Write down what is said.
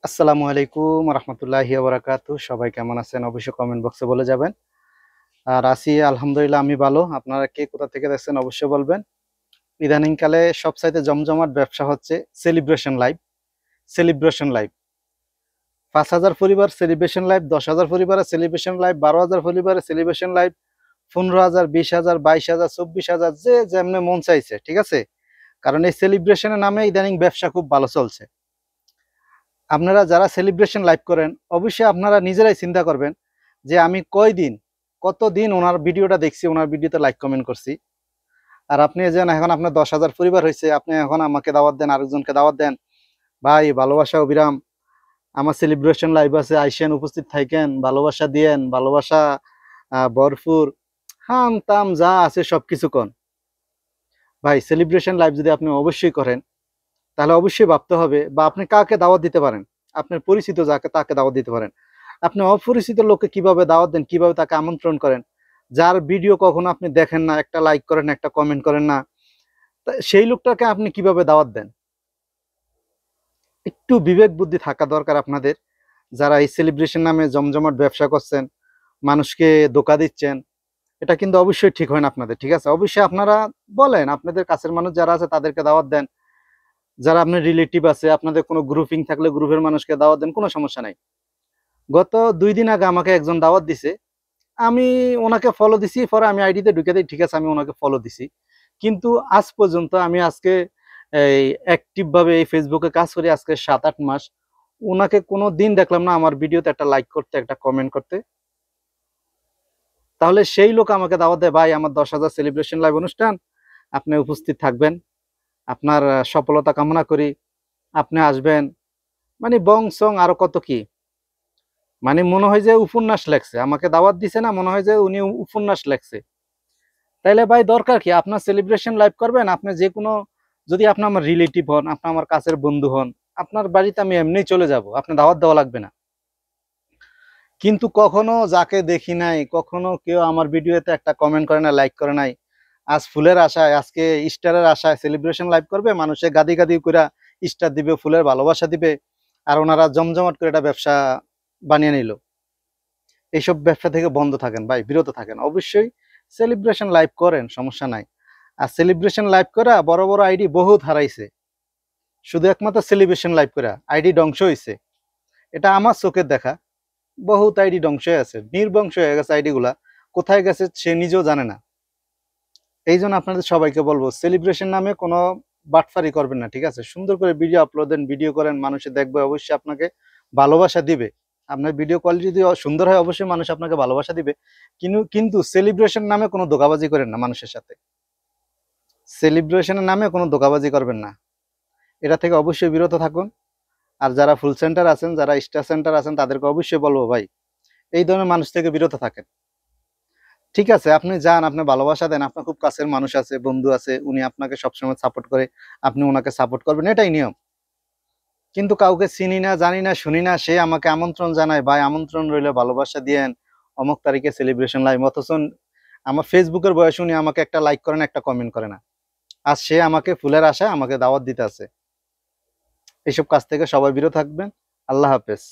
আসসালামু আলাইকুম রহমতুল্লাহি ওয়া বারাকাতুহু। সবাই কেমন আছেন অবশ্যই কমেন্ট বক্সে বলে যাবেন। আর আছি আলহামদুলিল্লাহ, আমি ভালো। আপনারা কে কোথা থেকে দেখছেন অবশ্যই বলবেন। ইদানিংকালে সবচাইতে জমজমাট ব্যবসা হচ্ছে সেলিব্রেশন লাইভ। সেলিব্রেশন লাইভ ৫,০০০ পরিবার সেলিব্রেশন লাইভ, ১০,০০০ পরিবারের সেলিব্রেশন লাইভ, ১২,০০০ পরিবারের সেলিব্রেশন লাইভ, ১৫,০০০, ২০,০০০, ২২,০০০, ২৪,০০০, যে যেমনে মন চাইছে, ঠিক আছে। কারণ এই সেলিব্রেশনের নামে ইদানিং ব্যবসা খুব ভালো চলছে। আপনারা যারা সেলিব্রেশন লাইভ করেন অবশ্যই আপনারা নিজেরাই চিন্তা করবেন যে আমি কতদিন ওনার ভিডিওটা দেখছি, ওনার ভিডিওতে লাইক কমেন্ট করছি। আর আপনি যেন এখন আপনার ১০,০০০ পরিবার হয়েছে, আপনি এখন আমাকে দাওয়াত দেন, আরেকজনকে দাওয়াত দেন, ভাই ভালোবাসা অবিরাম, আমার সেলিব্রেশন লাইভ আছে, আইসেন, উপস্থিত থাকেন, ভালোবাসা দিয়েন, ভালোবাসা ভরপুর, হাম তাম যা আছে সবকিছু কন। ভাই সেলিব্রেশন লাইভ যদি আপনি অবশ্যই করেন তাহলে অবশ্যই ভাবতে হবে, বা আপনি কাকে দাওয়াত দিতে পারেন, আপনার পরিচিত যাকে তাকে দাওয়াত দিতে পারেন। আপনি অপরিচিত লোককে কিভাবে দাওয়াত দেন, কিভাবে তাকে আমন্ত্রণ করেন, যার ভিডিও কখনো আপনি দেখেন না, একটা লাইক করেন, একটা কমেন্ট করেন না, সেই লোকটাকে আপনি কিভাবে দাওয়াত দেন? একটু বিবেক বুদ্ধি থাকা দরকার আপনাদের, যারা এই সেলিব্রেশন নামে জমজমাট ব্যবসা করছেন, মানুষকে ধোঁকা দিচ্ছেন। এটা কিন্তু অবশ্যই ঠিক হয় না আপনাদের, ঠিক আছে। অবশ্যই আপনারা বলেন, আপনাদের কাছের মানুষ যারা আছে তাদেরকে দাওয়াত দেন, যারা আপনার রিলেটিভ আছে, আপনাদের কোনো গ্রুপিং থাকলে গ্রুপের মানুষকে দাওয়াত দেন, কোনো সমস্যা নাই। গত ২ দিন আগে আমাকে একজন দাওয়াত দিছে, আমি ওনাকে ফলো দিছি, পরে আমি আইডিতে ঢুকে দিই, ঠিক আছে আমি ওনাকে ফলো দিছি। কিন্তু আজ পর্যন্ত আমি আজকে এই অ্যাক্টিভ ভাবে এই ফেসবুকে কাজ করি আজকে ৭-৮ মাস, ওনাকে কোনো দিন দেখলাম না আমার ভিডিওতে একটা লাইক করতে, একটা কমেন্ট করতে। তাহলে সেই লোক আমাকে দাওয়াত দেয়, ভাই আমার ১০,০০০ সেলিব্রেশন লাইভ অনুষ্ঠান, আপনি উপস্থিত থাকবেন, আপনার সফলতা কামনা করি, আপনি আসবেন, মানে বং সং আরো কত কি, মানে মনে হয় যে উপন্যাস লেখছে, আমাকে দাওয়াত দিছে না, মনে হয় যে উনি উপন্যাস লেখছে। তাইলে ভাই দরকার কি, আপনার সেলিব্রেশন লাইভ করবেন, আপনি যে কোনো, যদি আপনি আমার রিলেটিভ হন, আপনি আমার কাছের বন্ধু হন, আপনার বাড়িতে আমি এমনিই চলে যাব, আপনি দাওয়াত দেওয়া লাগবে না। কিন্তু কখনো যাকে দেখি নাই, কখনো কেউ আমার ভিডিওতে একটা কমেন্ট করে না, লাইক করে নাই, আজ ফুলের আশায়, আজকে স্টারের আশায় সেলিব্রেশন লাইভ করবে, মানুষে গাদি গাদি করে স্টার দিবে, ফুলের ভালোবাসা দিবে, আর ওনারা জমজমাট করে এটা ব্যবসা বানিয়ে নিল। এইসব ব্যবসা থেকে বন্ধ থাকেন ভাই, বিরত থাকেন। অবশ্যই সেলিব্রেশন লাইভ করেন, সমস্যা নাই। আর সেলিব্রেশন লাইভ করা বড় বড় আইডি বহুত হারাইছে, শুধু একমাত্র সেলিব্রেশন লাইভ করা আইডি ধ্বংস হয়েছে। এটা আমার চোখের দেখা, বহুত আইডি ধ্বংস হয়ে আছে, নির্বংশ হয়ে গেছে আইডি গুলা, কোথায় গেছে সে নিজেও জানে না। এই জন্য আপনাদের সবাইকে বলবো, সেলিব্রেশন নামে কোনো বাটফারি করবেন না, ঠিক আছে। সুন্দর করে ভিডিও আপলোড দেন, ভিডিও করেন, মানুষে দেখবে, অবশ্যই আপনাকে ভালোবাসা দিবে। আপনার ভিডিও কোয়ালিটি যদি সুন্দর হয় অবশ্যই মানুষ আপনাকে ভালোবাসা দিবে। কিন্তু সেলিব্রেশন নামে কোনো ধোঁকাবাজি করেন না মানুষের সাথে, সেলিব্রেশনের নামে কোনো ধোঁকাবাজি করবেন না, এটা থেকে অবশ্যই বিরত থাকুন। আর যারা ফুল সেন্টার আছেন, যারা স্টার সেন্টার আছেন, তাদেরকে অবশ্যই বলবো, ভাই এই ধরনের মানুষ থেকে বিরত থাকেন। ঠিক আছে, আপনি যান, আপনি ভালোবাসা দেন, আপনার খুব কাছের মানুষ আছে, বন্ধু আছে, উনি আপনাকে সবসময় সাপোর্ট করে, আপনি ওনাকে সাপোর্ট করবেন, এটাই নিয়ম। কিন্তু কাউকে চিনি না, জানি না, শুনি না, সে আমাকে আমন্ত্রণ জানায়, ভাই আমন্ত্রণ রইলে ভালোবাসা দিয়েন, অমুক তারিখে সেলিব্রেশন লাইভ, অথচ আমার ফেসবুকের বয়স উনি আমাকে একটা লাইক করে না, একটা কমেন্ট করে না। আজ সে আমাকে ফুলের আশায় আমাকে দাওয়াত দিতে আছে। এইসব কাজ থেকে সবাই বিরত থাকবেন। আল্লাহ হাফেজ।